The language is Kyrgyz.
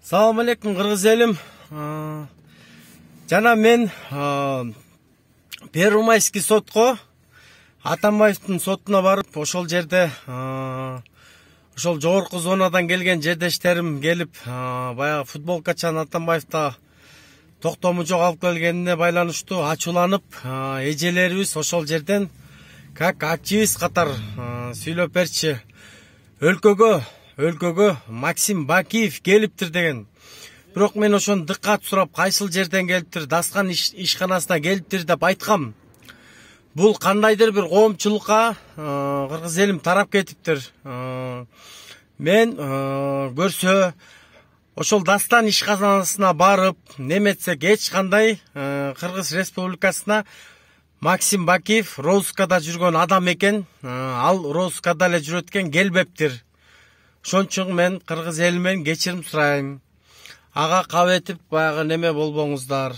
Салам алейкум, кыргыз элим. Жана мен Первомайский сотко, Атамбаевдин сотуна барып, ошол жерде ошол жогорку зонадан келген жердештерим келип, баягы футболкачан Атамбаевда токтому жок алып келгенине байланыштуу ачууланып, эжелерибиз ошол жерден как активист катар сүйлөп берчи. Өлкөгө Максим Бакиев келиптир деген. Бирок мен ошону дыккат сурап, кайсыл жерден келиптир, Дастан ишканасына келиптир деп айткам. Бул кандайдыр бир коомчулукка кыргыз элим тарап кетиптир. Мен көрсө ошол Дастан ишканасына барып, неметсек эч кандай Кыргыз Республикасына Максим Бакиев розыскада жүргөн адам экен. Ал розыскада эле жүрөт экен, келбептир. Ошон үчүн мен кыргыз элимен кечирим сурайм. Ага кабыл этип, баягы неме болбоңуздар.